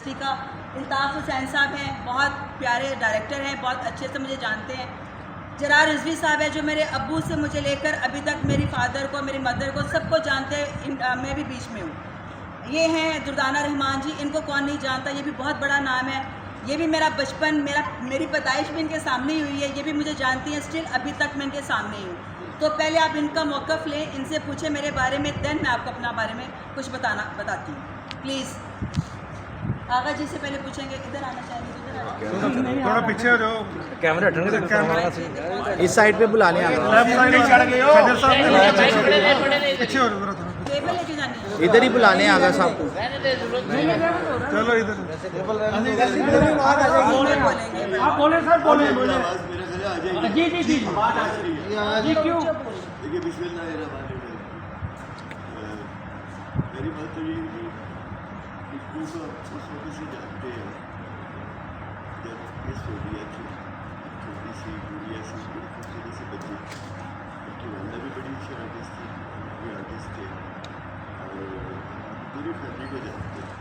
Industry का। अल्ताफ़ हुसैन साहब हैं, बहुत प्यारे डायरेक्टर हैं, बहुत अच्छे से मुझे जानते हैं। जरार रिजवी साहब है जो मेरे अब्बू से मुझे लेकर अभी तक मेरी फादर को, मेरी मदर को, सबको जानते हैं, मैं भी बीच में हूँ। ये हैं दुर्दाना रहमान जी, इनको कौन नहीं जानता, ये भी बहुत बड़ा नाम है। ये भी मेरा बचपन, मेरी पैदाइश भी इनके सामने ही हुई है, ये भी मुझे जानती हैं, स्टिल अभी तक मैं इनके सामने ही हूँ। तो पहले आप इनका मौक़िफ़ लें, इनसे पूछें मेरे बारे में, देन मैं आपको अपना बारे में कुछ बताती हूँ। प्लीज़ आगा जी से पहले पूछेंगे, इधर आना चाहेंगे? थोड़ा पीछे हो जाओ, कैमरा हटने दो, कैमरा इस साइड पे बुलाने आ लेफ्ट साइड ही चढ़ गए हो खजर साहब, पीछे हो जरा थोड़ा, टेबल लेके जानी है। इधर ही बुलाने आगा साहब को। चलो इधर बोलेंगे आप बोले सर, बोले बोले आवाज मेरे ख्याल आ जाएगी। जी जी जी आवाज आ रही है। जी क्यों? देखिए बिस्मिल्लाहिर्रहमानिर्रहीम। मेरी बात तो ये है कि खुशबू को उस वक्त से जानते हैं जब ये सोनिया थी, छोटी सी गुड़िया सी, बड़ी खूबसूरत सी बच्ची। उनकी वालदा भी बड़ी अच्छी आर्टिस्ट थी, भी आर्टिस्ट थे और पूरी फैमिली को जानते हैं।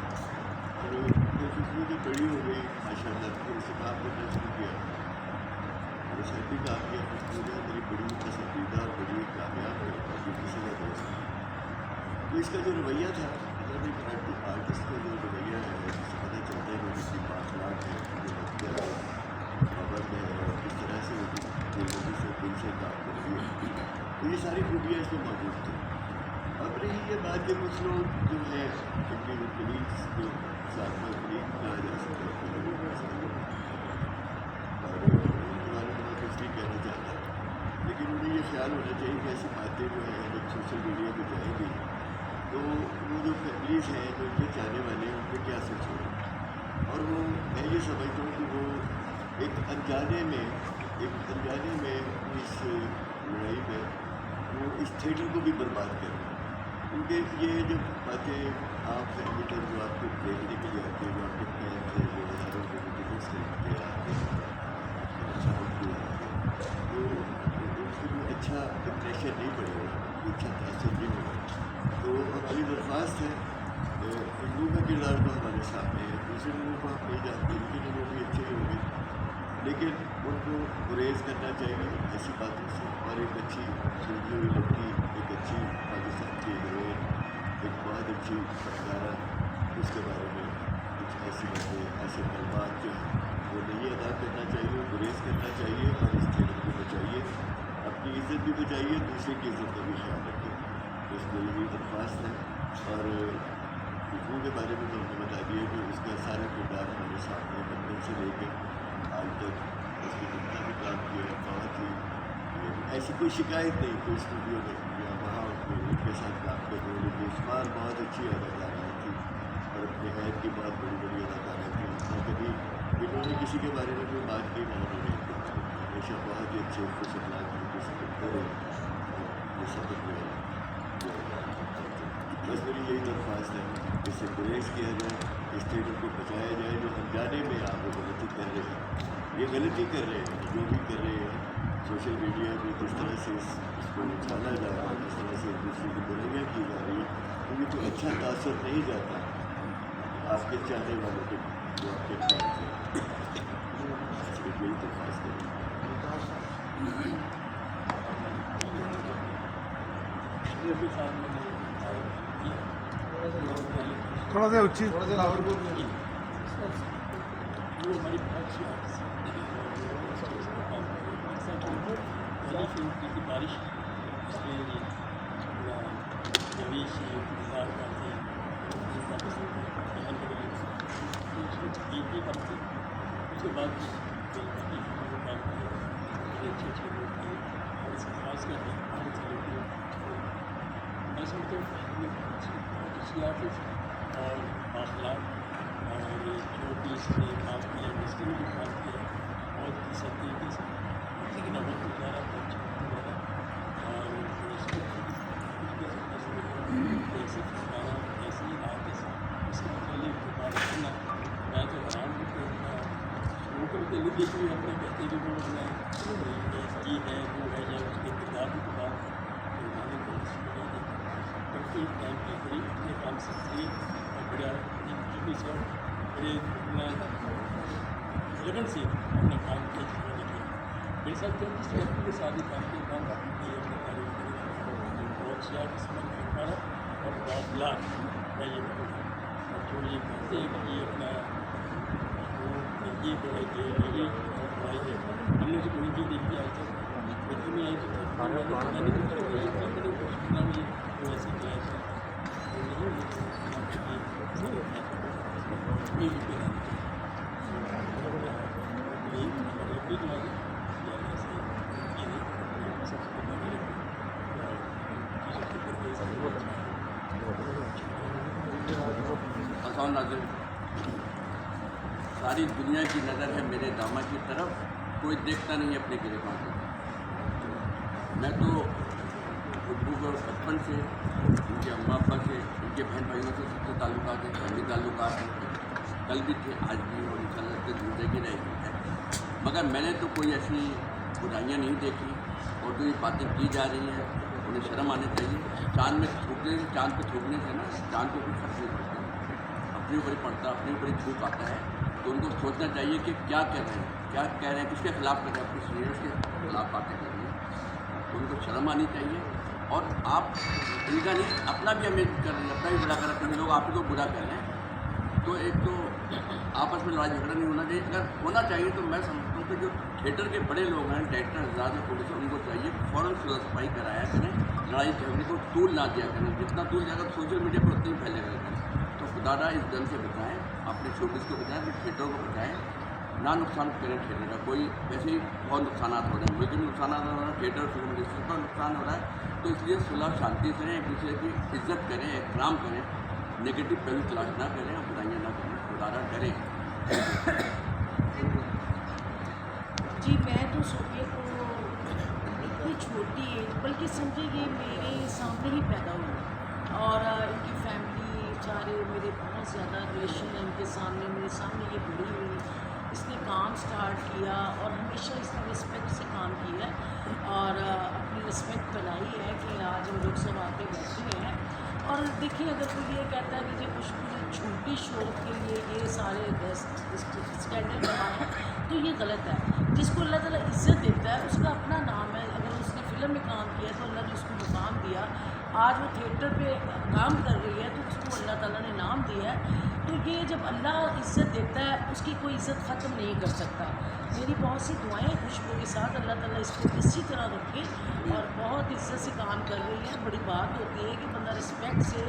और जब खुशबू जब बड़ी हो गई माशाल्लाह, फिर उसे काम करना शुरू किया, और शायद भी काम किया। खुशबू ने मेरी बड़ी पसंदीदा और बड़ी कामयाब है किसी का दोस्त। तो इसका जो रवैया था, मतलब एक आर्टिस्ट का जो रवैया है, जिससे पता चलता है कि किसी पाखलाट है, पाबंद है और किस तरह से दिलजमी से दिल से काम कर रही है, तो ये सारी खूबियाँ इसमें मौजूद थी। अब रही ये बात कि कुछ लोग जो है उनके जो कलीग्स, जो साथ में कलीग कहा जा सकता है, और उनके बारे में मैं कुछ नहीं कहना चाहता, लेकिन उन्हें ये ख्याल होना चाहिए कि ऐसी बातें जो है जब सोशल मीडिया पर जाएंगी तो वो जो फैमिलीज़ हैं, जो उनके चाहने वाले हैं, उन पर क्या असर छोड़े। और वो मैं ये समझता हूँ कि वो एक अनजाने में इस लड़ाई में वो इस थिएटर को भी बर्बाद कर रहे हैं। क्योंकि ये जो बातें आप फैमिली पर जो आपको देखने के लिए आते हैं, जो आपके फैन थे, जो हज़ारों के टिकट्स खरीदते आते हैं, तो उसको अच्छा इम्प्रेशन नहीं पड़ेगा, अच्छा तासर नहीं होगा। तो हमारी दरख्वास्त है, खुशबू का किरदार तो हमारे सामने है, दूसरे लोगों को हम नहीं जानते, लेकिन वो भी अच्छे ही होंगे, लेकिन उनको गुरेज करना चाहिए ऐसी बातों से। और एक अच्छी सुलझी हुई लड़की, एक अच्छी पाकिस्तान की हीरोइन, एक बहुत अच्छी फनकारा, उसके बारे में कुछ ऐसी बातें, ऐसे कलमात जो हैं वो नहीं अदा करना चाहिए, गुरेज करना चाहिए और इस थिएटर को बचाइए, अपनी इज़्ज़त भी बचाइए, दूसरे की इज़्ज़त का भी ख्याल रखिए। तो इसमें यही दरख्वास्त है। और खुशबू के बारे में तो हमने बता दिया कि उसका सारा किरदार हमारे सामने बचपन से लेकर आज तक उसने जितना भी काम किया है, बहुत ही ऐसी कोई शिकायत नहीं कोई स्टूडियो में या वहाँ उनके साथ काम करने वाले बेशुमार बहुत अच्छी अदाकाराएँ थी और अपने ऐप की बहुत बड़ी बड़ी अदाकाराएँ थी। उतना कभी इन्होंने किसी के बारे में कोई बात की ना उन्होंने, हमेशा बहुत ही अच्छे खुश अखलाक तरीके से करते रहे और ये सबक जो है। बस मेरी यही दरख्वास्त है, इससे गुरेज किया जाए, इस थिएटर को बचाया जाए। जो अनजाने में आप गलती कर रहे हैं, ये गलती कर रहे हैं, जो भी कर रहे हैं सोशल मीडिया पर, जिस तरह से इसको उछाला जा रहा है, जिस तरह से एक दूसरे की बुराइयाँ की जा रही है, क्योंकि कोई अच्छा तासर नहीं जाता आपके चाहने वालों के, जो आपके फैंस हैं। सिर्फ यही दरख्वास्त है। थोड़ा सा उच्ची वो हमारी बहुत अच्छी आर्टिस्ट है। पहली फिल्म की थी बारिश, उसमें पूरा रवीश इंतजार करते हैं उसके बाद बाकी फिल्मों में काम किया, बड़े अच्छे अच्छे लोग थे और इसमें खास कर बहुत से लोग मैं समझता हूँ बहुत अच्छी आर्टिस्ट और बाखलाक, और जो भी इसने काम किया, इंडस्ट्री में भी काम किया बहुत ही सही तरीके से, लेकिन अब गुजारा बहुत अच्छा गुजारा। और इसको ऐसे फंसाना, ऐसे ही आर्टिस्ट इससे पहले दोबारा करना, मैं तो हैरान हूँ कि लोगों के लिए भी अपने कहते कि वो ये है वो है, या उसके किरदार की बात बनाने को क्योंकि टाइम की बड़ी अपने काम से थे और बड़ा एक से मेरे अपना लगन से अपना काम किया जिन्होंने किया मेरे साथ 34 व्यक्ति के साथ ही काम किया काम किया अपने कार्य बहुत ज़्यादा किस्मत हमारा और बहुत लाभ मैं ये कहूँगा और जो ये कहते हैं कि ये अपना ये बढ़ाइए ये बढ़ाइए हमने जो उनकी देखी आज तक देखी में आई तो मैंने तो ऐसे किया था असान नाज़िर, सारी दुनिया की नज़र है मेरे दामा की तरफ, कोई देखता नहीं अपने गिरफ्तार को। मैं तो खुशबू को बचपन से उनके अम्मा अब्बा से उनके बहन भाइयों से सबसे ताल्लुकात है, फैमिली ताल्लुकात है, कल भी थे आज भी और इंशाल्लाह से ज़िंदगी रहेगी है। मगर मैंने तो कोई ऐसी बुराइयाँ नहीं देखी और जो ये बातें की जा रही हैं उन्हें शर्म आनी चाहिए। चाँद में थूकने से चाँद पे थूकने से ना चाँद को कुछ फर्क नहीं पड़ता, अपने ऊपर ही पड़ता, अपने ऊपर ही थूक आता है। तो उनको सोचना चाहिए कि क्या कह रहे हैं, क्या कह रहे हैं, किसके खिलाफ कर रहे हैं, अपने सीनियर्स के खिलाफ बातें कर रही हैं। तो उनको शर्म आनी चाहिए और आप इनका नहीं अपना भी हमें कर रहे हैं, अपना भी बुरा कर रहे हैं, लोग आप ही को बुरा कर रहे हैं। तो एक तो आपस में लड़ाई झगड़ा नहीं होना चाहिए। अगर होना चाहिए तो मैं समझता हूँ कि जो थिएटर के बड़े लोग हैं, डायरेक्टर ज़्यादा प्रोड्यूसर, उनको चाहिए फ़ौरन सुलह सफाई कराया करें, लड़ाई झगड़े को तूल ना दिया करें। जितना तूल जाएगा सोशल मीडिया पर उतना ही फैलेगा। तो खुदारा इस दम से बचाएँ, अपने शोबिस को बचाएँ, अपने थिएटर को बचाएँ, ना नुकसान करें थिएटर का। कोई वैसे ही बहुत नुकसान हो रहे हैं, मुल्क में नुकसान हो रहा है, थिएटर फिल्म इंडस्ट्री का नुकसान हो रहा है। तो इसलिए सुलह शांति से रहें, एक दूसरे की इज्जत करें, एहतराम करें, नेगेटिव पहलू तलाश ना करें और बुराइयाँ ना करें, खुदारा करें। जी मैं तो सोफिया को इतनी छोटी एज, बल्कि समझे ये मेरे सामने ही पैदा हुई और इनकी फैमिली चारे मेरे बहुत ज़्यादा रिलेशन है इनके सामने, मेरे सामने ये बड़ी हुई। इसने काम स्टार्ट किया और हमेशा इसने रिस्पेक्ट से काम किया है और अपनी रिस्पेक्ट बनाई है कि आज हम लोग सब आके बैठे हैं। और देखिए अगर कोई ये कहता है कि जो खुशबू ने छोटी शोहरत के लिए ये सारे स्कैंडल बनाए तो ये गलत है। जिसको अल्लाह ताला इज़्ज़त देता है उसका अपना नाम है। अगर उसने फिल्म में काम किया तो अल्लाह ने उसको मुकाम दिया, आज वो थिएटर पे काम कर रही है तो उसको अल्लाह ताला ने नाम दिया है। तो ये जब अल्लाह इज़्ज़त देता है उसकी कोई इज़्ज़त ख़त्म नहीं कर सकता। मेरी बहुत सी दुआएं खुशबू के साथ, अल्लाह ताला इसको इसी तरह रखे और बहुत इज़्ज़त से काम कर रही है। बड़ी बात होती है कि बंदा रिस्पेक्ट से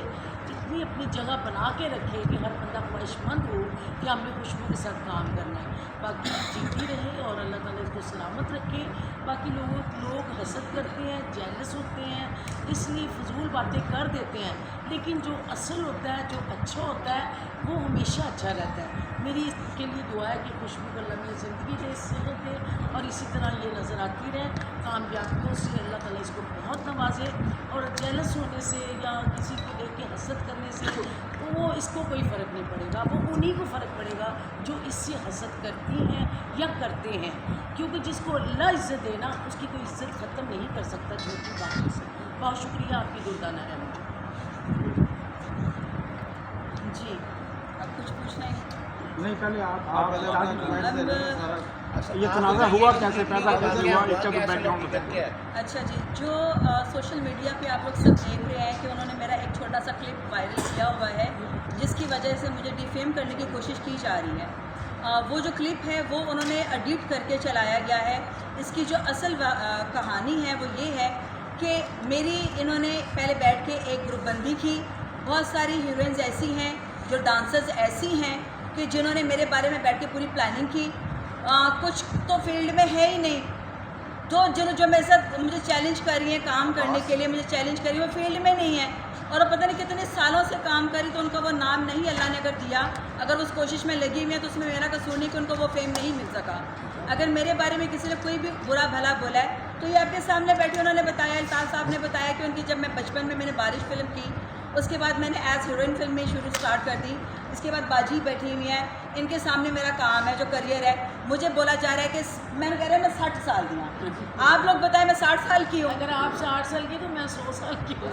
इतनी अपनी जगह बना के रखे कि हर बंदा ख्वाहिशमंद हो कि हमने खुशबू के साथ काम करना है। बाकी जीती रहे और अल्लाह ताला इसको सलामत रखे। बाकी लोग हसद करते हैं, जेलस होते हैं, इसलिए फजूल बातें कर देते हैं, लेकिन जो असल होता है, जो अच्छा होता है वो हमेशा अच्छा रहता है। मेरी इसके लिए दुआ है कि खुशबू को अल्लाह में ज़िंदगी दे, सेहत दे और इसी तरह ये नज़र आती रहे। कामयाबियों से अल्लाह ताला इसको बहुत नवाजे और जेलस होने से या किसी को देख के हसद करने से तो वो इसको कोई फ़र्क नहीं पड़ेगा। वो उन्हीं को फ़र्क पड़ेगा जो इससे हसद करती हैं या करते हैं, क्योंकि जिसको अल्लाह इज़्ज़त देना उसकी कोई इज़्ज़त ख़त्म नहीं कर सकता छोटी बातों से। बहुत शुक्रिया आपकी दुर्दाना रहमत। जी अब कुछ पूछना है? नहीं पहले आप अब ये तनाज़ा हुआ कैसे, पैदा कैसे हुआ, इसका कोई बैकग्राउंड बताइए। अच्छा जी, जो सोशल मीडिया पे आप लोग सब देख रहे हैं कि उन्होंने मेरा एक छोटा सा क्लिप वायरल किया हुआ है जिसकी वजह से मुझे डिफेम करने की कोशिश की जा रही है। वो जो क्लिप है वो उन्होंने एडिट करके चलाया गया है। इसकी जो असल कहानी है वो ये है कि मेरी इन्होंने पहले बैठ के एक ग्रुप बंदी की। बहुत सारी हीरोइंस ऐसी हैं, जो डांसर्स ऐसी हैं कि जिन्होंने मेरे बारे में बैठ के पूरी प्लानिंग की। कुछ तो फील्ड में है ही नहीं, तो जो मेरे साथ मुझे चैलेंज कर रही हैं काम करने के लिए, मुझे चैलेंज कर रही है, वो फील्ड में नहीं है और पता नहीं कितने सालों से काम करी तो उनका वो नाम नहीं अल्लाह ने अगर दिया, अगर उस कोशिश में लगी हुई है तो उसमें मेरा कसूर नहीं कि उनको वो फेम नहीं मिल सका। अगर मेरे बारे में किसी ने कोई भी बुरा भला बोला है तो ये आपके सामने बैठे उन्होंने बताया, अल्ताफ़ साहब ने बताया कि उनकी जब मैं बचपन में मैंने बारिश फिल्म की, उसके बाद मैंने एज हीरोइन फिल्म में स्टार्ट कर दी। इसके बाद बाजी बैठी हुई है, इनके सामने मेरा काम है जो करियर है। मुझे बोला जा रहा है कि मैंने कह रहा है मैं 60 साल की हूँ, आप लोग बताएं मैं 60 साल की हूँ। अगर आप 60 साल की तो मैं 100 साल की हूँ।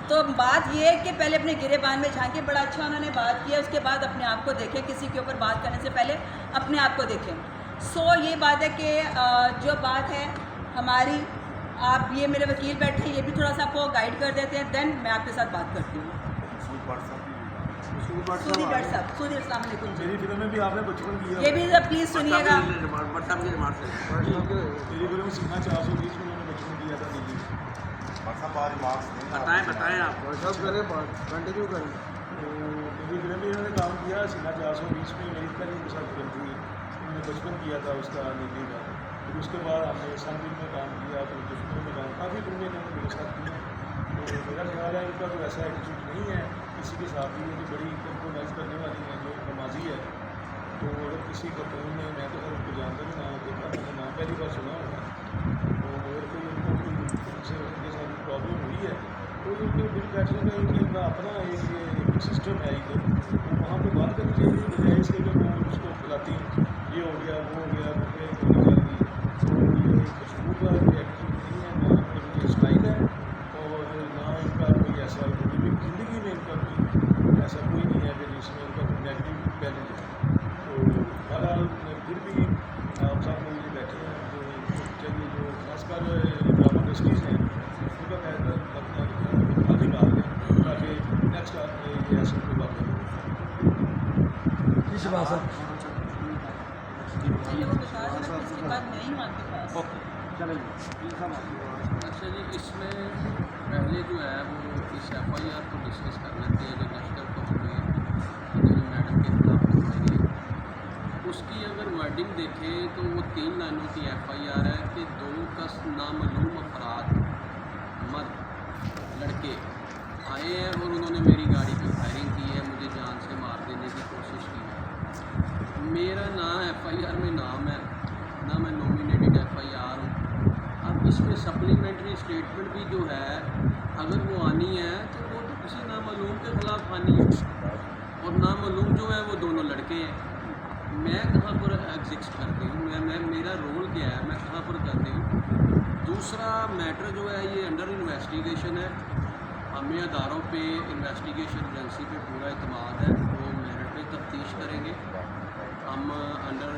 तो बात ये है कि पहले अपने गिरेबान में झांके, बड़ा अच्छा उन्होंने बात किया, उसके बाद अपने आप को देखें, किसी के ऊपर बात करने से पहले अपने आप को देखें। ये बात है कि जो बात है हमारी, आप ये मेरे वकील बैठे हैं, ये भी थोड़ा सा आपको गाइड कर देते हैं, देन मैं आपके साथ बात करती हूँ। सूदी भट्ट साहब, सूदी, अस्सलाम वालेकुम। मेरी फिल्म में भी आपने बचपन किया। ये भी प्लीज़ सुनिएगा। मेरी फिल्म सीना 420 में मैंने बचपन किया था दिल्ली। बताएं आप कंटिन्यू करें। तो मेरी फिल्म में इन्होंने काम किया, सीना 420 में मेरी पहली के साथ फिल्म थी, मैंने बचपन किया था उसका दिल्ली का। फिर उसके बाद हमने सनफिल्म में काम किया, फिर फिल्म में काम, काफ़ी फिल्में इन्होंने मेरे साथ की हैं। तो मेरा ख्याल है इनका तो ऐसा एटीट्यूड नहीं है किसी के साथ भी, कि बड़ी कंप्रोमाइज़ करने वाली है जो नमाजी है। तो अगर किसी खातून ने, मैं तो खैर उनको जानता नहीं, नाम देखा मैंने, नाम पहली बार सुना होगा, तो अगर कोई उनको उनसे उनके साथ प्रॉब्लम हुई है तो उनके बिल बैठने का एक इनका अपना एक सिस्टम है इधर, तो वहाँ पर बात करनी चाहिए, बजाय इसके कि वो उसको खिलाती ये हो गया वो हो गया, वो बोली जाती। तो ये खुशबू का एटीट्यूड नहीं है, ना कोई स्टाइल है, और ना इनका कोई ऐसा ज़िंदगी में इनका कोई ऐसा कोई नहीं है कि जिसमें इनका कोई नेगेटिव पहलू है। तो बहरहाल फिर भी आप सब लोग ये बैठे हैं, तो चलिए जो खासकर ड्रामा इंडस्ट्रीज हैं उनका मैं अपना अधिकार है ताकि नेक्स्ट ये ऐसा कोई बात नहीं। किस बात से पहले वो बता रहे थे, उसके बाद मैं ही हूँ आपके पास। अच्छा जी, इसमें पहले जो है वो इस FIR को डिस्कस कर लेते हैं जो लश्कर को हमने मैडम के खिलाफ करवाई है। उसकी अगर वर्डिंग देखें तो वो 3 लाइनों की FIR है कि 2 कस नामालूम अफराद मर्द लड़के आए हैं और उन्होंने मेरी गाड़ी पर फायरिंग की है, मुझे जान से मार देने की कोशिश की है। मेरा ना FIR में नाम है, ना मैं नॉमिनेटेड FIR हूँ। अब इसमें सप्लीमेंट्री स्टेटमेंट भी जो है अगर वो आनी है तो वो तो किसी नामालूम के ख़िलाफ़ आनी है, और नामालूम जो है वो दोनों लड़के हैं। मैं कहाँ पर एग्जिस्ट करती हूँ, मैं मेरा रोल क्या है, मैं कहाँ पर करती हूँ। दूसरा मैटर जो है ये अंडर इन्वेस्टिगेशन है, हमें अदारों पे इन्वेस्टिगेशन एजेंसी पे पूरा इत्मीनान है, वो मेरिट पे तफ्तीश करेंगे। हम अंडर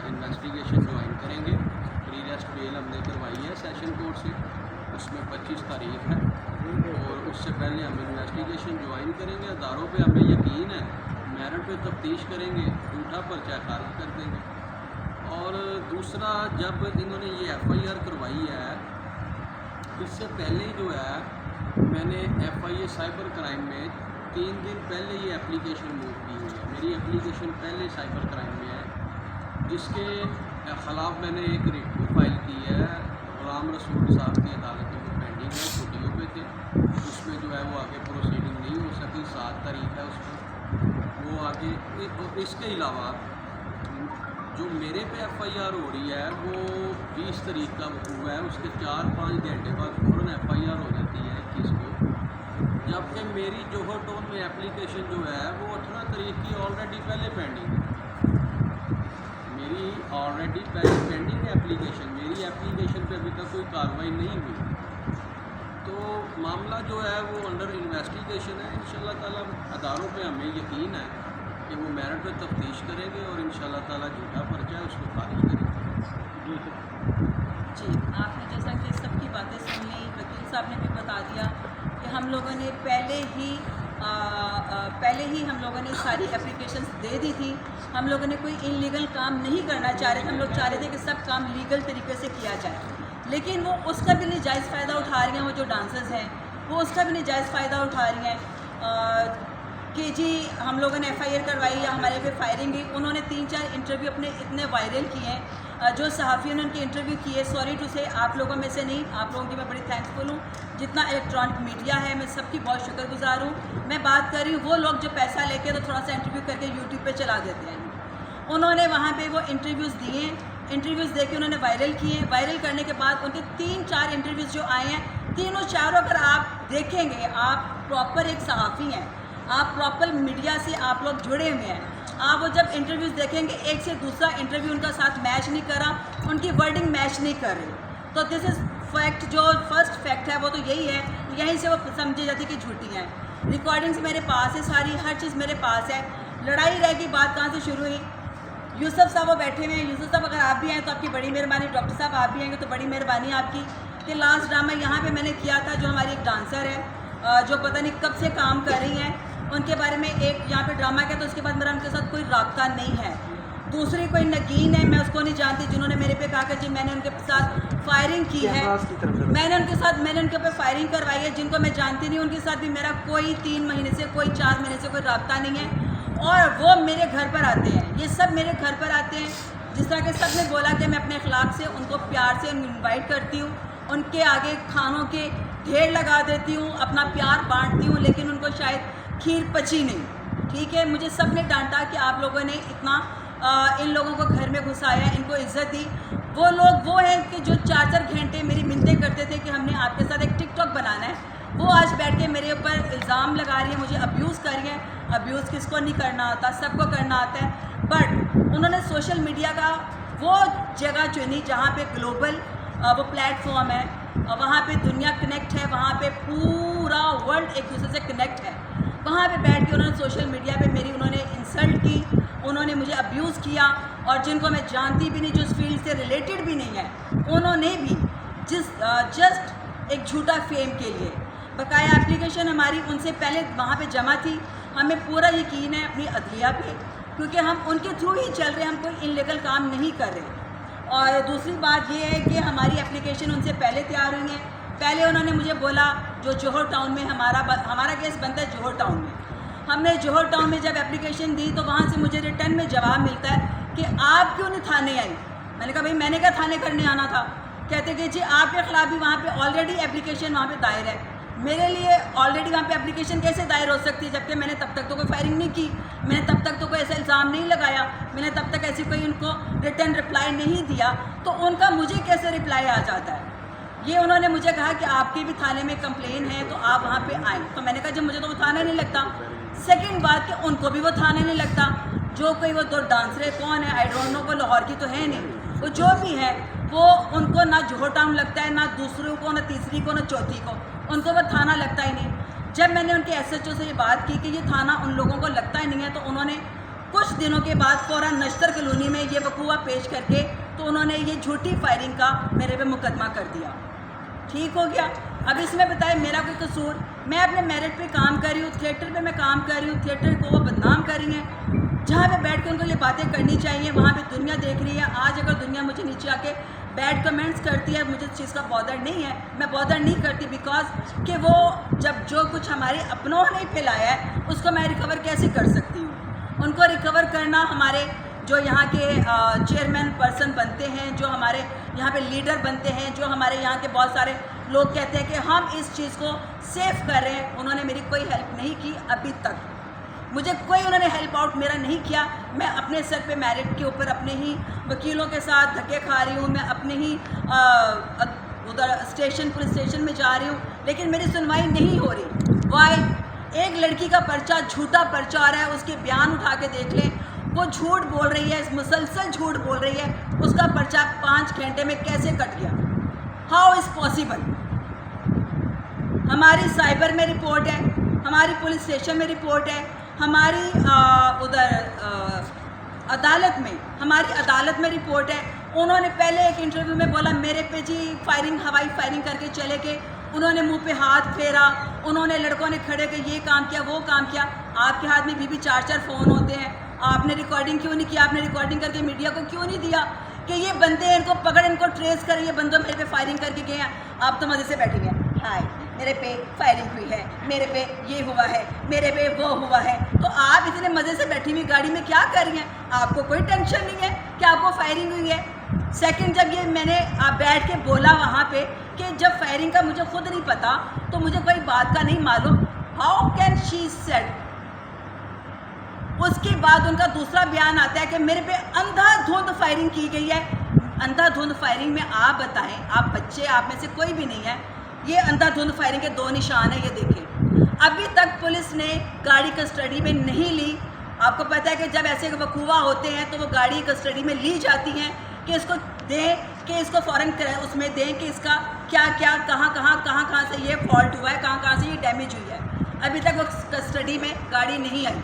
इन्वेस्टिगेशन ज्वाइन करेंगे। प्री रेस्ट बेल हमने करवाई है सेशन कोर्ट से, उसमें 25 तारीख है, और उससे पहले हम इन्वेस्टिगेशन ज्वाइन करेंगे। अदारों पे हमें यकीन है, मेरिट पे तफ्तीश करेंगे, झूठा पर्चा खारिज कर देंगे। और दूसरा, जब इन्होंने ये FIR करवाई है, इससे पहले जो है मैंने FIA साइबर क्राइम में 3 दिन पहले ये एप्लीकेशन मूव की हुई है। मेरी एप्लीकेशन पहले साइबर क्राइम में है, जिसके ख़िलाफ़ मैंने एक रिट फाइल की है। गुलाम रसूल साहब की अदालतों में पेंडिंग है, छुट्टियों पे थे, उसमें जो है वो आगे प्रोसीडिंग नहीं हो सकी। 7 तारीख है उसमें वो आगे। इसके अलावा जो मेरे पे FIR हो रही है वो 20 तारीख का हुआ है, उसके 4-5 घंटे बाद फ़ौरन FIR हो जाती है 21 को। जबकि मेरी जोहर टाउन में एप्लीकेशन जो है वो 18 तारीख की ऑलरेडी पहले पेंडिंग है। मेरी ऑलरेडी पहले पेंडिंग है एप्लीकेशन, मेरी एप्लीकेशन पे अभी तक कोई कार्रवाई नहीं हुई। तो मामला जो है वो अंडर इन्वेस्टिगेशन है। इंशाल्लाह ताला अदारों पे हमें यकीन है कि वो मेरिट पे तफ्तीश करेंगे और इंशाल्लाह ताला झूठा पर्चा है उसको खारिज करेंगे। जी, आपने जैसा कि सबकी बातें सुन ली, वकील साहब ने भी बता दिया कि हम लोगों ने पहले ही हम लोगों ने सारी एप्लीकेशंस दे दी थी। हम लोगों ने कोई इलीगल काम नहीं करना चाह रहे थे, हम लोग चाह रहे थे कि सब काम लीगल तरीके से किया जाए, लेकिन वो उसका भी नाजायज़ फ़ायदा उठा रही हैं। वो जो डांसर्स हैं वो उसका भी नाजायज़ फ़ायदा उठा रही हैं कि जी हम लोगों ने FIR करवाई या हमारे पे फायरिंग हुई। उन्होंने 3-4 इंटरव्यू अपने इतने वायरल किए हैं, जो सहाफ़ियों ने उनके इंटरव्यू किए, सॉरी टू से आप लोगों में से नहीं, आप लोगों की मैं बड़ी थैंकफुल हूँ। जितना इलेक्ट्रॉनिक मीडिया है मैं सबकी बहुत शुक्रगुजार हूँ। मैं बात कर रही हूँ वो लोग जो पैसा लेके तो थोड़ा सा इंटरव्यू करके यूट्यूब पे चला देते हैं। उन्होंने वहाँ पे वो इंटरव्यूज़ दिए, इंटरव्यूज़ दे के उन्होंने वायरल किए। वायरल करने के बाद उनके 3-4 इंटरव्यूज़ जो आए हैं, तीनों चारों अगर आप देखेंगे, आप प्रॉपर एक सहाफ़ी हैं, आप प्रॉपर मीडिया से आप लोग जुड़े हुए हैं, आप वो जब इंटरव्यूज़ देखेंगे एक से दूसरा इंटरव्यू उनका साथ मैच नहीं करा, उनकी वर्डिंग मैच नहीं कर रही। तो दिस इज़ फैक्ट, जो फर्स्ट फैक्ट है वो तो यही है। तो यहीं से वो समझी जाती कि झूठी हैं। रिकॉर्डिंग्स मेरे पास है सारी, हर चीज़ मेरे पास है। लड़ाई रह गई, बात कहाँ से शुरू हुई? यूसुफ साहब वो बैठे हुए हैं। यूसुफ साहब अगर आप भी आए तो आपकी बड़ी मेहरबानी, डॉक्टर साहब आप भी आएंगे तो बड़ी मेहरबानी आपकी कि लास्ट ड्रामा यहाँ पे मैंने किया था। जो हमारी एक डांसर है जो पता नहीं कब से काम कर रही हैं, उनके बारे में एक यहाँ पे ड्रामा किया, तो उसके बाद मेरा उनके साथ कोई रब्ता नहीं है। दूसरी कोई नगीन है, मैं उसको नहीं जानती, जिन्होंने मेरे पे कहा कि जी मैंने उनके साथ फायरिंग की है, मैंने उनके ऊपर फायरिंग करवाई है, जिनको मैं जानती नहीं, उनके साथ भी मेरा कोई 3 महीने से, कोई 4 महीने से कोई रब्ता नहीं है। और वो मेरे घर पर आते हैं, ये सब मेरे घर पर आते हैं। जिस तरह के सब ने बोला कि मैं अपने अखलाक से उनको प्यार से इनवाइट करती हूँ, उनके आगे खानों के ढेर लगा देती हूँ, अपना प्यार बांटती हूँ, लेकिन उनको शायद खीर पची नहीं। ठीक है, मुझे सब ने डांटा कि आप लोगों ने इतना इन लोगों को घर में घुसाया, इनको इज्जत दी। वो लोग वो हैं कि जो 4-4 घंटे मेरी मिन्नतें करते थे कि हमने आपके साथ एक टिकटॉक बनाना है, वो आज बैठ के मेरे ऊपर इल्ज़ाम लगा रही है, मुझे अब्यूज़ कर रही है। अब्यूज़ किसको नहीं करना आता, सबको करना आता है। बट उन्होंने सोशल मीडिया का वो जगह चुनी जहाँ पे ग्लोबल वो प्लेटफॉर्म है, वहाँ पे दुनिया कनेक्ट है, वहाँ पे पूरा वर्ल्ड एक दूसरे से कनेक्ट है। वहाँ पे बैठ के उन्होंने सोशल मीडिया पे मेरी उन्होंने इंसल्ट की, उन्होंने मुझे अब्यूज़ किया, और जिनको मैं जानती भी नहीं, जो इस फील्ड से रिलेटेड भी नहीं है, उन्होंने भी जस्ट एक झूठा फेम के लिए बकाया एप्लीकेशन हमारी उनसे पहले वहाँ पे जमा थी। हमें पूरा यकीन है अपनी अदलिया पे, क्योंकि हम उनके थ्रू ही चल रहे हैं, हम कोई इनलीगल काम नहीं कर रहे। और दूसरी बात ये है कि हमारी एप्लीकेशन उनसे पहले तैयार हुई है। पहले उन्होंने मुझे बोला, जो जौहर टाउन में हमारा केस बनता है जौहर टाउन में, हमने जौहर टाउन में जब एप्लीकेशन दी तो वहाँ से मुझे रिटर्न में जवाब मिलता है कि आप क्यों नहीं थाने आई। मैंने कहा भाई मैंने क्या थाने करने आना था। कहते कि जी आपके खिलाफ भी वहाँ पे ऑलरेडी एप्लीकेशन वहाँ पे दायर है। मेरे लिए ऑलरेडी वहाँ पे एप्लीकेशन कैसे दायर हो सकती है, जबकि मैंने तब तक तो कोई फायरिंग नहीं की, मैंने तब तक तो कोई ऐसा इल्ज़ाम नहीं लगाया, मैंने तब तक ऐसी कोई उनको रिटर्न रिप्लाई नहीं दिया, तो उनका मुझे कैसे रिप्लाई आ जाता है। ये उन्होंने मुझे कहा कि आपकी भी थाने में कंप्लेन है तो आप वहाँ पे आएँ। तो मैंने कहा जब मुझे तो वो थाना नहीं लगता। सेकंड बात कि उनको भी वो थाने नहीं लगता। जो कोई वो 2 डांसर कौन है, आई डोंट नो, को लाहौर की तो है नहीं, वो जो भी है वो उनको ना जौहर टाउन लगता है, ना दूसरों को, ना तीसरी को, ना चौथी को, उनको वो थाना लगता ही नहीं। जब मैंने उनके SHO से ये बात की कि ये थाना उन लोगों को लगता ही नहीं है, तो उन्होंने कुछ दिनों के बाद फ़ौरन नश्तर कॉलोनी में ये वकूआ पेश करके तो उन्होंने ये झूठी फायरिंग का मेरे पे मुकदमा कर दिया। ठीक हो गया। अब इसमें बताए मेरा कोई कसूर, मैं अपने मेरिट पे काम कर रही हूँ, थिएटर पे मैं काम कर रही हूँ, थिएटर को वो बदनाम कर रही हैं। जहाँ पे बैठ के उनको ये बातें करनी चाहिए, वहाँ पे दुनिया देख रही है। आज अगर दुनिया मुझे नीचे आके बैड कमेंट्स करती है, मुझे इस चीज़ का बॉदर नहीं है, मैं बॉदर नहीं करती, बिकॉज कि वो जब जो कुछ हमारे अपनों ने फैलाया है उसको मैं रिकवर कैसे कर सकती हूँ। उनको रिकवर करना हमारे जो यहाँ के चेयरमैन पर्सन बनते हैं, जो हमारे यहाँ पे लीडर बनते हैं, जो हमारे यहाँ के बहुत सारे लोग कहते हैं कि हम इस चीज़ को सेफ कर रहे हैं, उन्होंने मेरी कोई हेल्प नहीं की अभी तक। मुझे कोई उन्होंने हेल्प आउट मेरा नहीं किया। मैं अपने सर पे मेरिट के ऊपर अपने ही वकीलों के साथ धक्के खा रही हूँ, मैं अपने ही उधर पुलिस स्टेशन में जा रही हूँ, लेकिन मेरी सुनवाई नहीं हो रही। वाई? एक लड़की का पर्चा, झूठा पर्चा आ रहा है, उसके बयान उठा के देख लें, वो झूठ बोल रही है, मुसलसल झूठ बोल रही है, उसका पर्चा 5 घंटे में कैसे कट गया? How is possible? हमारी साइबर में रिपोर्ट है, हमारी पुलिस स्टेशन में रिपोर्ट है, हमारी अदालत में, हमारी अदालत में रिपोर्ट है। उन्होंने पहले एक इंटरव्यू में बोला मेरे पे जी फायरिंग, हवाई फायरिंग करके चले गए, उन्होंने मुंह पे हाथ फेरा, उन्होंने लड़कों ने खड़े के ये काम किया, वो काम किया। आपके हाथ में भी 4-4 फ़ोन होते हैं, आपने रिकॉर्डिंग क्यों नहीं किया? आपने रिकॉर्डिंग करके मीडिया को क्यों नहीं दिया कि ये बंदे हैं, इनको पकड़, इनको ट्रेस कर, ये बंदे मेरे पे फायरिंग करके गए हैं। आप तो मज़े से बैठेंगे, हाय मेरे पे फायरिंग हुई है, मेरे पे ये हुआ है, मेरे पे वो हुआ है। तो आप इतने मज़े से बैठी हुई गाड़ी में क्या कर रही हैं? आपको कोई टेंशन नहीं है कि आपको फायरिंग हुई है। सेकंड, जब ये मैंने आप बैठ के बोला वहाँ पे कि जब फायरिंग का मुझे खुद नहीं पता, तो मुझे कोई बात का नहीं मालूम, हाउ कैन शी सेड? उसके बाद उनका दूसरा बयान आता है कि मेरे पे अंधाधुंध फायरिंग की गई है। अंधाधुंध फायरिंग में आप बताएं, आप बच्चे, आप में से कोई भी नहीं है, ये अंधाधुंध फायरिंग के 2 निशान है, ये देखें। अभी तक पुलिस ने गाड़ी कस्टडी में नहीं ली। आपको पता है कि जब ऐसे वकूवा होते हैं तो वो गाड़ी कस्टडी में ली जाती हैं कि इसको दें, कि इसको फ़ौरन उसमें दें कि इसका क्या क्या कहाँ से ये फॉल्ट हुआ है, कहाँ से ये डैमेज हुई है। अभी तक वो कस्टडी में गाड़ी नहीं आई।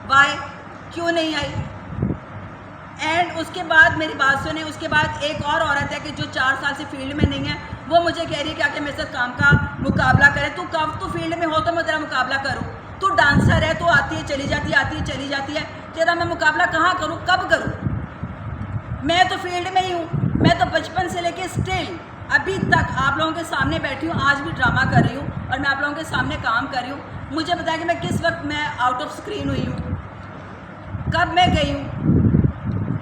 वाई, क्यों नहीं आई? एंड उसके बाद मेरी बात सुने, उसके बाद एक और औरत है कि जो 4 साल से फील्ड में नहीं है, वो मुझे कह रही है कि आके मेरे साथ काम का मुकाबला करे। तू कब तू फील्ड में हो तो मैं तेरा मुकाबला करूँ? तू डांसर है, तू आती है चली जाती है, आती है चली जाती है, तेरा मैं मुकाबला कहाँ करूँ, कब करूँ? मैं तो फील्ड में ही हूँ। मैं तो बचपन से लेके स्टिल अभी तक आप लोगों के सामने बैठी हूँ, आज भी ड्रामा कर रही हूँ और मैं आप लोगों के सामने काम कर रही हूँ। मुझे बताया कि मैं किस वक्त मैं आउट ऑफ स्क्रीन हुई हूँ, कब मैं गई हूँ।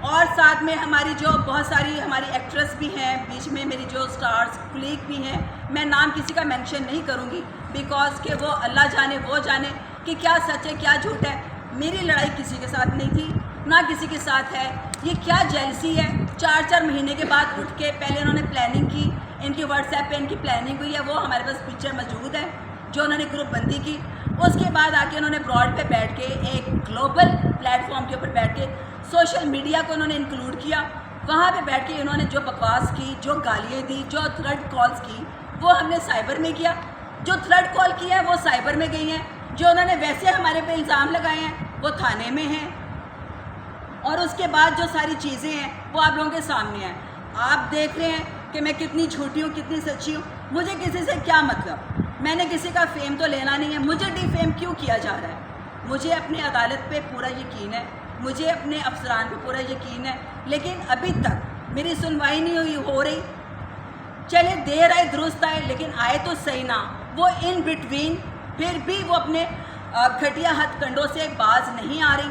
और साथ में हमारी जो बहुत सारी हमारी एक्ट्रेस भी हैं, बीच में मेरी जो स्टार्स कुलीग भी हैं, मैं नाम किसी का मेंशन नहीं करूँगी बिकॉज कि वो अल्लाह जाने वो जाने कि क्या सच है क्या झूठ है। मेरी लड़ाई किसी के साथ नहीं थी, ना किसी के साथ है। ये क्या जेलसी है? 4 महीने के बाद उठ के पहले उन्होंने प्लानिंग की, इनकी व्हाट्सएप पे इनकी प्लानिंग हुई है, वो हमारे पास पिक्चर मौजूद है जो उन्होंने ग्रुप बंदी की। उसके बाद आके उन्होंने ब्रॉड पे बैठ के एक ग्लोबल प्लेटफॉर्म के ऊपर बैठ के सोशल मीडिया को उन्होंने इंक्लूड किया। वहाँ पे बैठ के इन्होंने जो बकवास की, जो गालियाँ दी, जो थ्रेड कॉल्स की, वो हमने साइबर में किया। जो थ्रेड कॉल किया है वो साइबर में गई हैं, जो उन्होंने वैसे हमारे पे इल्ज़ाम लगाए हैं वो थाने में हैं। और उसके बाद जो सारी चीज़ें हैं वो आप लोगों के सामने हैं। आप देख रहे हैं कि मैं कितनी झूठी हूँ, कितनी सच्ची हूँ। मुझे किसी से क्या मतलब? मैंने किसी का फेम तो लेना नहीं है। मुझे डिफेम क्यों किया जा रहा है? मुझे अपनी अदालत पे पूरा यकीन है, मुझे अपने अफसरान पे पूरा यकीन है, लेकिन अभी तक मेरी सुनवाई नहीं हो रही। चले देर आए दुरुस्त आए, लेकिन आए तो सही ना। वो इन बिटवीन फिर भी वो अपने घटिया हथकंडों से बाज नहीं आ रही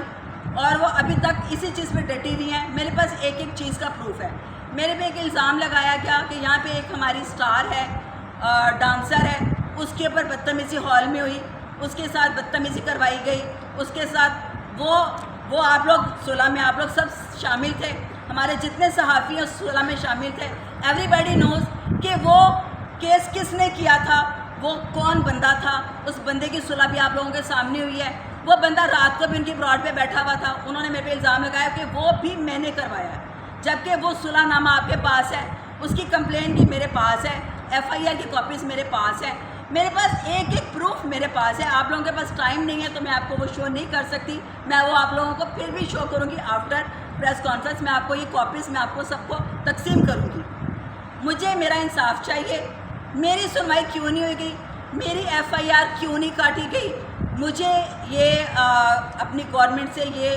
और वो अभी तक इसी चीज़ पे डटी हुई हैं। मेरे पास एक एक चीज़ का प्रूफ है। मेरे पे एक इल्ज़ाम लगाया गया कि यहाँ पे एक हमारी स्टार है, डांसर है, उसके ऊपर बदतमीज़ी हॉल में हुई, उसके साथ बदतमीज़ी करवाई गई। उसके साथ वो आप लोग सुलह में आप लोग सब शामिल थे, हमारे जितने सहाफ़ी हैं सुलह में शामिल थे। एवरीबॉडी नोज़ कि वो केस किसने किया था, वो कौन बंदा था। उस बंदे की सुलह भी आप लोगों के सामने हुई है। वो बंदा रात को भी उनकी ब्रॉड पे बैठा हुआ था। उन्होंने मेरे पे इल्ज़ाम लगाया कि वो भी मैंने करवाया है, जबकि वो सुलहनामा आपके पास है, उसकी कंप्लेंट भी मेरे पास है, FIR की कॉपीज़ मेरे पास है, मेरे पास एक एक प्रूफ मेरे पास है। आप लोगों के पास टाइम नहीं है तो मैं आपको वो शो नहीं कर सकती। मैं वो आप लोगों को फिर भी शो करूँगी आफ्टर प्रेस कॉन्फ्रेंस। मैं आपको ये कॉपीज़ मैं आपको सबको तकसीम करूँगी। मुझे मेरा इंसाफ चाहिए। मेरी सुनवाई क्यों नहीं हुई गई? मेरी FIR क्यों नहीं काटी गई? मुझे ये अपनी गवर्नमेंट से ये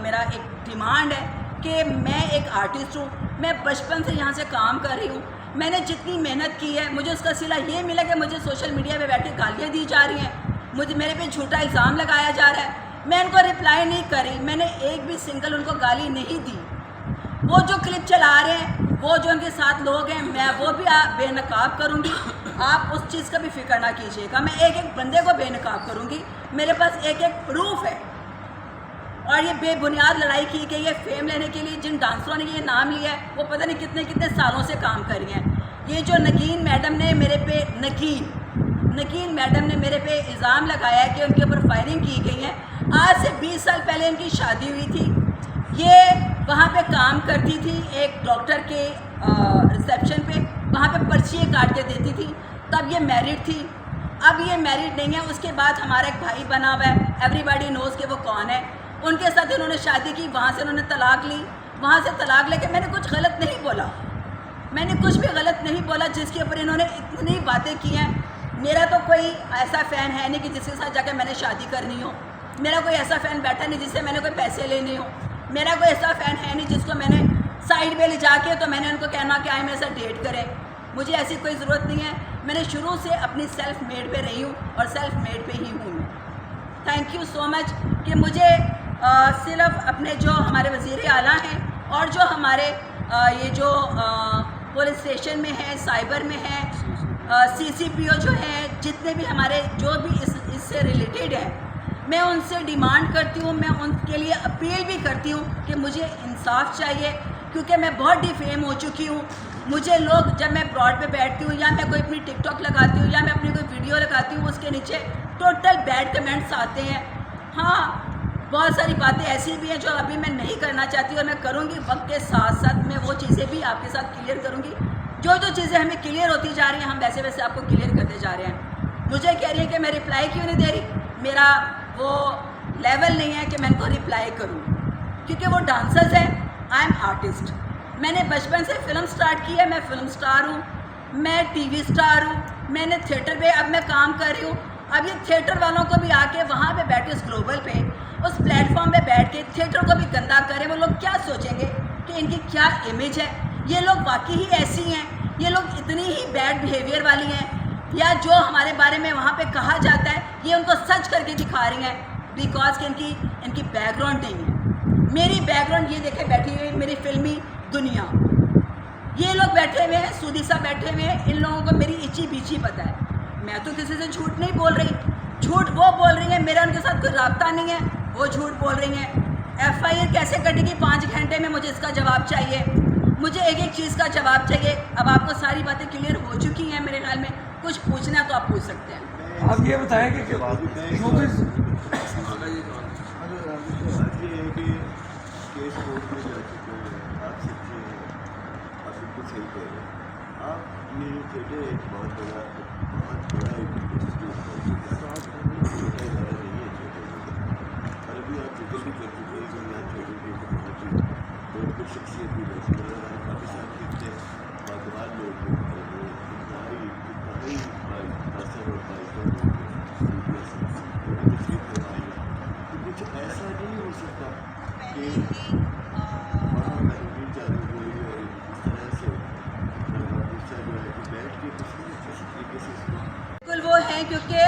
मेरा एक डिमांड है कि मैं एक आर्टिस्ट हूँ, मैं बचपन से यहाँ से काम कर रही हूँ, मैंने जितनी मेहनत की है मुझे उसका सिला ये मिला कि मुझे सोशल मीडिया पे बैठ के गालियाँ दी जा रही हैं, मुझे मेरे पे झूठा इल्ज़ाम लगाया जा रहा है। मैं उनको रिप्लाई नहीं करी, मैंने एक भी सिंगल उनको गाली नहीं दी। वो जो क्लिप चला रहे हैं, वो जो उनके साथ लोग हैं, मैं वो भी बेनकाब करूँगी। आप उस चीज़ का भी फिक्र ना कीजिएगा। मैं एक एक बंदे को बेनकाब करूँगी। मेरे पास एक एक प्रूफ है। और ये बेबुनियाद लड़ाई की गई है फेम लेने के लिए। जिन डांसरों ने ये नाम लिया है वो पता नहीं कितने कितने सालों से काम कर रही हैं। ये जो नगीन मैडम ने मेरे पे नगीन मैडम ने मेरे पे इल्ज़ाम लगाया है कि उनके ऊपर फायरिंग की गई है। आज से 20 साल पहले इनकी शादी हुई थी। ये वहाँ पे काम करती थी एक डॉक्टर के रिसेप्शन पे, वहाँ पे पर्चियाँ काट के देती थी। तब ये मैरिड थी, अब ये मैरिड नहीं है। उसके बाद हमारा एक भाई बना हुआ है, एवरीबॉडी नोज़ कि वो कौन है। उनके साथ इन्होंने शादी की, वहाँ से उन्होंने तलाक ली। वहाँ से तलाक लेके मैंने कुछ गलत नहीं बोला, मैंने कुछ भी गलत नहीं बोला जिसके ऊपर इन्होंने इतनी बातें की हैं। मेरा तो कोई ऐसा फ़ैन है नहीं कि जिसके साथ जाकर मैंने शादी करनी हो। मेरा कोई ऐसा फ़ैन बैठा नहीं जिससे मैंने कोई पैसे लेने हो। मेरा कोई ऐसा फ़ैन है नहीं जिसको मैंने साइड पे ले जाके तो मैंने उनको कहना कि आए मेरे साथ डेट करें। मुझे ऐसी कोई ज़रूरत नहीं है। मैंने शुरू से अपनी सेल्फ़ मेड पे रही हूँ और सेल्फ़ मेड पे ही हूँ मैं। थैंक यू सो मच कि मुझे सिर्फ अपने जो हमारे वज़ीर आला हैं और जो हमारे ये जो पुलिस स्टेशन में है, साइबर में है, CCPO जो है, जितने भी हमारे जो भी इससे रिलेटेड है, मैं उनसे डिमांड करती हूँ, मैं उनके लिए अपील भी करती हूँ कि मुझे इंसाफ चाहिए। क्योंकि मैं बहुत डिफेम हो चुकी हूँ। मुझे लोग जब मैं ब्रॉड पे बैठती हूँ या मैं कोई अपनी टिकटॉक लगाती हूँ या मैं अपनी कोई वीडियो लगाती हूँ, उसके नीचे टोटल बैड कमेंट्स आते हैं। हाँ, बहुत सारी बातें ऐसी भी हैं जो अभी मैं नहीं करना चाहती और मैं करूँगी। वक्त के साथ साथ मैं वो चीज़ें भी आपके साथ क्लियर करूँगी। जो जो चीज़ें हमें क्लियर होती जा रही हैं हम वैसे वैसे आपको क्लियर करते जा रहे हैं। मुझे कह रही है कि मैं रिप्लाई क्यों नहीं दे रही, मेरा वो लेवल नहीं है कि मैं इनको रिप्लाई करूँ, क्योंकि वो डांसर्स है, आई एम आर्टिस्ट। मैंने बचपन से फिल्म स्टार्ट की है, मैं फिल्म स्टार हूँ, मैं टीवी स्टार हूँ, मैंने थिएटर पे अब मैं काम कर रही हूँ। अब ये थिएटर वालों को भी आके वहाँ पे बैठे उस ग्लोबल पे उस प्लेटफॉर्म पे बैठ के थिएटर को भी गंदा करें, वो लोग क्या सोचेंगे कि इनकी क्या इमेज है। ये लोग वाकई ही ऐसी हैं, ये लोग इतनी ही बैड बिहेवियर वाली हैं, या जो हमारे बारे में वहाँ पे कहा जाता है ये उनको सच करके दिखा रही हैं, बिकॉज कि इनकी बैकग्राउंड नहीं है। मेरी बैकग्राउंड ये देखे बैठी हुई मेरी फिल्मी दुनिया, ये लोग बैठे हुए हैं, सूदी सा बैठे हुए हैं, इन लोगों को मेरी इची बीची पता है। मैं तो किसी से झूठ नहीं बोल रही, झूठ वो बोल रही है, मेरा उनके साथ कोई राब्ता नहीं है, वो झूठ बोल रही हैं। FIR कैसे कटेगी 5 घंटे में, मुझे इसका जवाब चाहिए, मुझे एक एक चीज़ का जवाब चाहिए। अब आपको सारी बातें क्लियर हो चुकी हैं मेरे ख्याल में, कुछ पूछना है तो आप पूछ सकते हैं। आप ये बताएं कि जो भी बात ये है कि केस कोर्ट में जा चुके हैं, आप सच्चे हैं, आप बिल्कुल सही कह रहे हैं। आप ये थिएटर एक बहुत बड़ा एक इंस्टीट्यूट है, छोटा इदारा नहीं है थिएटर। और अभी आप जिक्र भी कर चुके हैं कि यहाँ थिएटर की टेक्नोलॉजी बहुत कुछ शख्सियत भी बची है। हमारे पाकिस्तान के इतने बागवान लोग इंतहाई असर होता है तस्वीर करवाई है। कुछ ऐसा नहीं हो सकता कि वहाँ महंगी चालू हुई और इस तरह से दूसरा जो है कि बैठ के किसी तरीके से बिल्कुल वो हैं, क्योंकि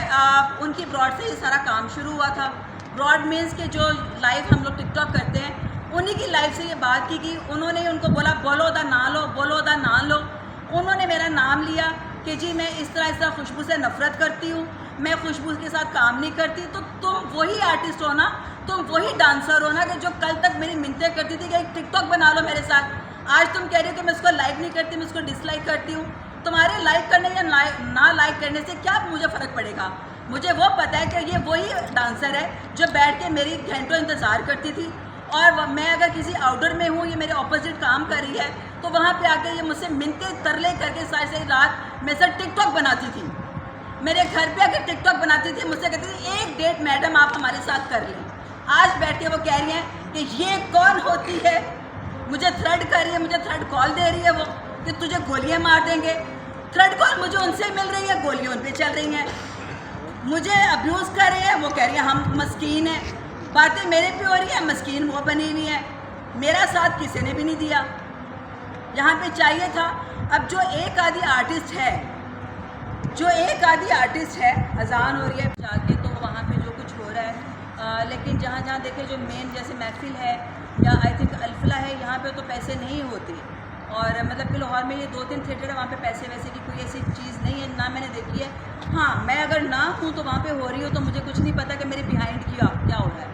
उनकी ब्रॉड से ये सारा काम शुरू हुआ था। ब्रॉड मीन्स के जो लाइव हम लोग टिकटॉक करते हैं, उन्हीं की लाइव से ये बात की कि उन्होंने उनको बोला बोलो दा ना लो, बोलो दा ना लो। उन्होंने मेरा नाम लिया कि जी मैं इस तरह खुशबू से नफ़रत करती हूँ, मैं खुशबू के साथ काम नहीं करती। तो तुम वही आर्टिस्ट हो ना, तुम वही डांसर हो ना कि जो कल तक मेरी मिन्नतें करती थी कि एक टिकटॉक बना लो मेरे साथ। आज तुम कह रही हो कि मैं उसको लाइक नहीं करती, मैं उसको डिसलाइक करती हूँ। तुम्हारे लाइक करने या ना लाइक करने से क्या मुझे फ़र्क पड़ेगा। मुझे वो पता है कि ये वही डांसर है जो बैठ के मेरी घंटों इंतज़ार करती थी, और मैं अगर किसी आउटडोर में हूँ, ये मेरे ऑपोजिट काम कर रही है, तो वहाँ पे आके ये मुझसे मिन्नते तरले करके सारी रात मेरे साथ टिकटॉक बनाती थी, मेरे घर पे आके टिकटॉक बनाती थी, मुझसे कहती थी एक डेट मैडम आप हमारे साथ कर लें। आज बैठ के वो कह रही हैं कि ये कौन होती है, मुझे थ्रेड कर रही है, मुझे थ्रेड कॉल दे रही है वो कि तुझे गोलियां मार देंगे। थ्रेड कॉल मुझे उनसे मिल रही है, गोलियां उन पे चल रही हैं, मुझे अब्यूज़ कर रही है, वो कह रही है हम मस्कीन हैं। बातें मेरे पे हो रही है, मस्कीन वो बनी हुई है। मेरा साथ किसी ने भी नहीं दिया, यहाँ पे चाहिए था। अब जो एक आधी आर्टिस्ट है, अजान हो रही है जाके, तो वहाँ पे जो कुछ हो रहा है, लेकिन जहाँ देखे जो मेन जैसे महफिल है या आई थिंक अल्फला है, यहाँ पे तो पैसे नहीं होते। और मतलब कि लाहौर में ये 2-3 थिएटर है, वहाँ पे पैसे वैसे की कोई ऐसी चीज़ नहीं है, ना मैंने देखी है। हाँ, मैं अगर ना हूँ तो वहाँ पे हो रही हो तो मुझे कुछ नहीं पता कि मेरे बिहाइंड क्या हो रहा है।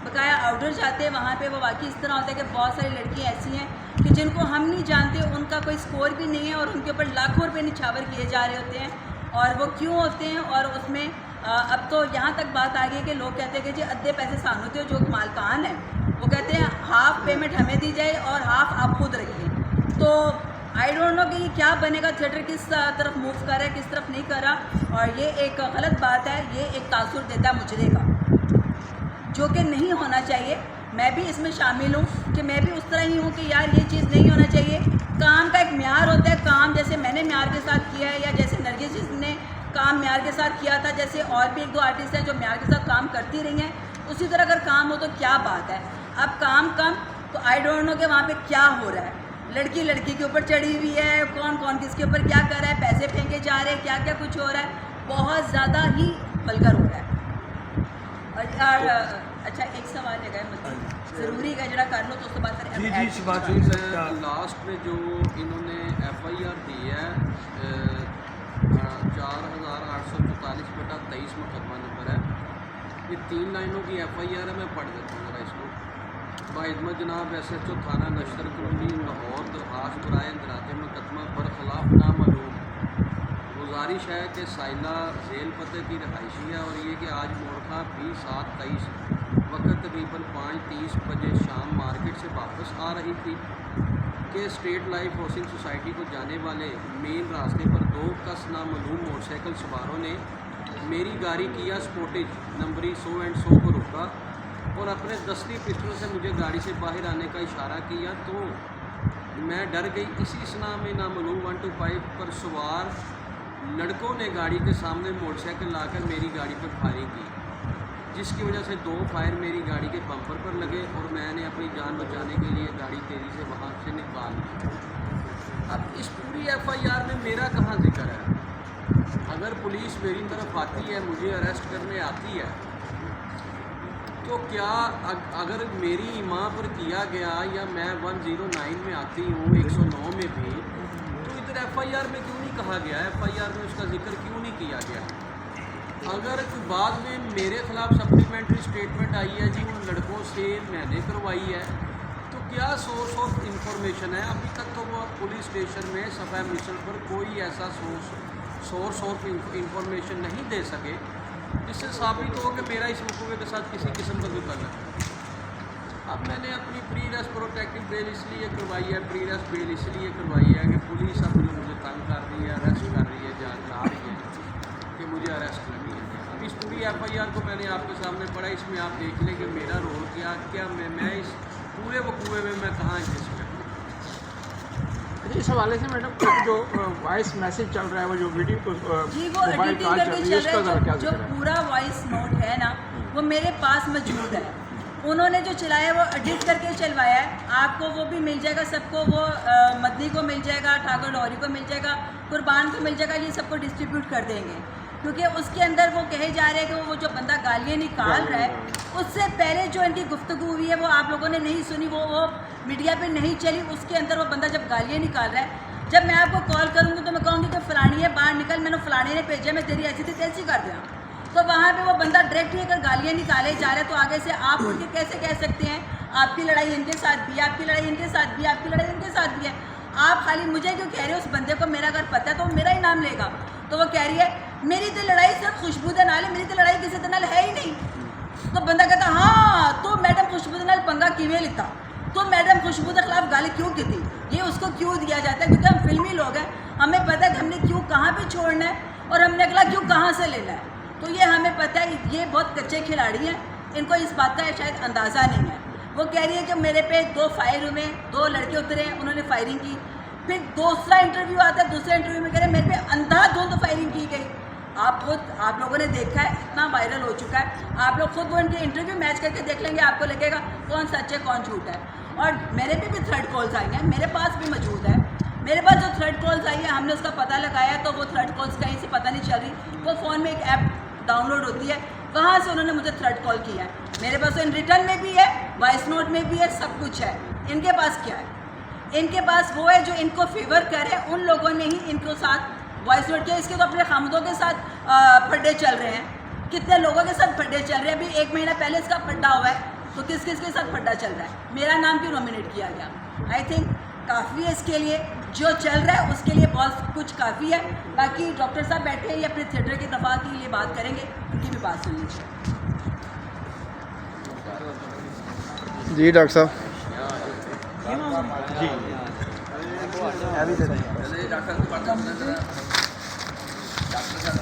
बकाया आउटडोर जाते हैं, वहाँ पे वो वाकई इस तरह होता है कि बहुत सारी लड़कियाँ ऐसी हैं कि जिनको हम नहीं जानते, उनका कोई स्कोर भी नहीं है और उनके ऊपर लाखों रुपये निछावर किए जा रहे होते हैं। और वो क्यों होते हैं, और उसमें अब तो यहाँ तक बात आ गई कि लोग कहते हैं कि जी अद्धे पैसे सानू दो, जो मालकान है वो कहते हैं हाफ़ पेमेंट हमें दी जाए और हाफ़ आप खुद रखिए। तो आई डोंट नो कि ये क्या बनेगा, थिएटर किस तरफ मूव कर रहा है, किस तरफ नहीं कर रहा। और ये एक गलत बात है, ये एक तासुर देता है मुजरे का, जो कि नहीं होना चाहिए। मैं भी इसमें शामिल हूँ कि मैं भी उस तरह ही हूँ कि यार ये चीज़ नहीं होना चाहिए। काम का एक म्यार होता है, काम जैसे मैंने म्यार के साथ किया है, या जैसे नरगिस ने काम म्यार के साथ किया था, जैसे और भी 1-2 आर्टिस्ट हैं जो म्यार के साथ काम करती रही हैं, उसी तरह अगर काम हो तो क्या बात है। अब काम कम तो आई डोंट नो कि वहाँ पे क्या हो रहा है। लड़की के ऊपर चढ़ी हुई है, कौन किसके ऊपर क्या कर रहा है, पैसे फेंके जा रहे हैं, क्या कुछ हो रहा है, बहुत ज़्यादा ही वल्गर हो रहा है। और अच्छा एक सवाल है, मतलब ज़रूरी है जरा कर लो तो उसके बाद फिर लास्ट में जो इन्होंने FIR दी है 4844/23 मुकदमा नंबर है, ये 3 लाइनों की FIR है। मैं पढ़ देता हूँ ज़रा इसको। बाइज़मत जनाब SHO थाना नश्तर कॉलोनी लाहौर दरख्वास्त बराए इंदराज मुकदमा बरखिलाफ नामालूम गुजारिश है कि साइला झेल पते की रहायशी है और ये कि आज मोड़खा 20/7/23 वक्त तकरीबन 5:30 बजे शाम मार्केट से वापस आ रही थी कि स्टेट लाइफ हाउसिंग सोसाइटी को जाने वाले मेन रास्ते पर दो कस नामालूम मोटरसाइकिल सवारों ने मेरी गाड़ी किया स्पोर्टेज नंबरी 100 एंड 100 को रोका और अपने दस्ती पिस्टल से मुझे गाड़ी से बाहर आने का इशारा किया तो मैं डर गई। इसी सना में नामालूम 125 पर सवार लड़कों ने गाड़ी के सामने मोटरसाइकिल लाकर मेरी गाड़ी पर फायरिंग की, जिसकी वजह से 2 फायर मेरी गाड़ी के बम्पर पर लगे और मैंने अपनी जान बचाने के लिए गाड़ी तेज़ी से वहाँ से निकाल ली। अब इस पूरी FIR में मेरा कहाँ जिक्र है? अगर पुलिस मेरी तरफ आती है, मुझे अरेस्ट करने आती है, तो क्या अगर मेरी माँ पर किया गया या मैं 109 में आती हूँ 109 में भी, तो इधर FIR में क्यों नहीं कहा गया? FIR में उसका जिक्र क्यों नहीं किया गया? अगर बाद में मेरे खिलाफ सप्लीमेंट्री स्टेटमेंट आई है जी उन लड़कों से मैंने करवाई है, तो क्या सोर्स ऑफ इंफॉर्मेशन है? अभी तक तो वो पुलिस स्टेशन में सफ़ा मिसल पर कोई ऐसा सोर्स ऑफ इंफॉर्मेशन नहीं दे सके जिससे साबित हो कि मेरा इस मुकदमे के साथ किसी किस्म का कोई ताल्लुक है। अब मैंने अपनी प्री रेस्ट प्रोटेक्टिव बेल इसलिए करवाई है, प्री रेस्ट बेल इसलिए करवाई है कि पुलिस अब जो मुझे तंग कर रही है, अरेस्ट कर रही है, जान ला रही है कि मुझे अरेस्ट करनी है। अब इस पूरी FIR को मैंने आपके सामने पढ़ा, इसमें आप देख लें कि मेरा रोल क्या मैं इस पूरे वकूए में मैं कहाँ एग्जिस्ट करती हूँ। इस हवाले से मैडम जो वॉइस मैसेज चल रहा है, वो जो वीडियो जी वो एडिटिंग करके चल रहा है, जो पूरा वॉइस नोट है ना वो मेरे पास मौजूद है। उन्होंने जो चलाया वो एडिट करके चलवाया है। आपको वो भी मिल जाएगा, सबको वो मदनी को मिल जाएगा, ठाकुर लौहरी को मिल जाएगा, कुर्बान को मिल जाएगा, ये सबको डिस्ट्रीब्यूट कर देंगे। क्योंकि उसके अंदर वो कहे जा रहे हैं कि वो जो बंदा गालियाँ निकाल रहा है उससे पहले जो इनकी गुफ्तगू हुई है वो आप लोगों ने नहीं सुनी, वो मीडिया पे नहीं चली। उसके अंदर वो बंदा जब गालियाँ निकाल रहा है, जब मैं आपको कॉल करूँगी तो मैं कहूँगी कि फ़लानी है बाहर निकल, मैंने फ़लानी ने भेजा, मैं तेरी ऐसी थी तैसी कर दिया। तो वहाँ पे वो बंदा डायरेक्ट ही अगर गालियाँ निकाले जा रहा है तो आगे से आप उठ के कैसे कह सकते हैं आपकी लड़ाई इनके साथ भी, आपकी लड़ाई इनके साथ भी, आपकी लड़ाई इनके साथ भी है। आप खाली मुझे क्यों कह रहे हो? उस बंदे को मेरा अगर पता है तो वो मेरा ही नाम लेगा। तो वो कह रही है मेरी तो लड़ाई सिर्फ खुशबू दे नाल है, मेरी तो लड़ाई किसी नाल है ही नहीं। तो बंदा कहता हाँ तो मैडम खुशबू दे नाल पंगा किवें लिता, तो मैडम खुशबू के खिलाफ गाली क्यों की थी, ये उसको क्यों दिया जाता है? क्योंकि हम फिल्मी लोग हैं, हमें पता है कि हमने क्यों कहाँ पे छोड़ना है और हमने अगला क्यों कहाँ से लेना है। तो ये हमें पता है, ये बहुत कच्चे खिलाड़ी हैं, इनको इस बात का शायद अंदाज़ा नहीं है। वो कह रही है कि मेरे पे 2 फायर हुए, 2 लड़के उतरे, उन्होंने फायरिंग की। फिर दूसरा इंटरव्यू आता है, दूसरे इंटरव्यू में कह रहे हैं मेरे पे अंधाधुंध फायरिंग की गई। आप लोगों ने देखा है, इतना वायरल हो चुका है, आप लोग खुद वो इनके इंटरव्यू मैच करके देख लेंगे, आपको लगेगा कौन सच है कौन झूठ है। और मेरे पे भी थ्रेड कॉल्स आई हैं, मेरे पास भी मौजूद है। मेरे पास जो थ्रेड कॉल्स आई है हमने उसका पता लगाया, तो वो थ्रेड कॉल्स कहीं से पता नहीं चल रही, वो फ़ोन में एक ऐप डाउनलोड होती है, वहाँ से उन्होंने मुझे थ्रेड कॉल किया है। मेरे पास इन रिटर्न में भी है, वॉइस नोट में भी है, सब कुछ है। इनके पास क्या है? इनके पास वो है जो इनको फेवर करे, उन लोगों ने ही इनको साथ वॉइस नोट किया। इसके तो अपने खामदों के साथ फड्डे चल रहे हैं, कितने लोगों के साथ फड्डे चल रहे हैं। अभी 1 महीना पहले इसका फड्डा हुआ है, तो किस किस के साथ फड्डा चल रहा है? मेरा नाम क्यों नॉमिनेट किया गया? आई थिंक काफ़ी है इसके लिए, जो चल रहा है उसके लिए बहुत कुछ काफ़ी है। बाकी डॉक्टर साहब बैठे हैं, ये अपने थिएटर की दफ़ा की ये बात करेंगे, उनकी भी बात सुन लीजिए। जी डॉक्टर साहब। जी चलिए डॉक्टर को बात करना जरा। डॉक्टर साहब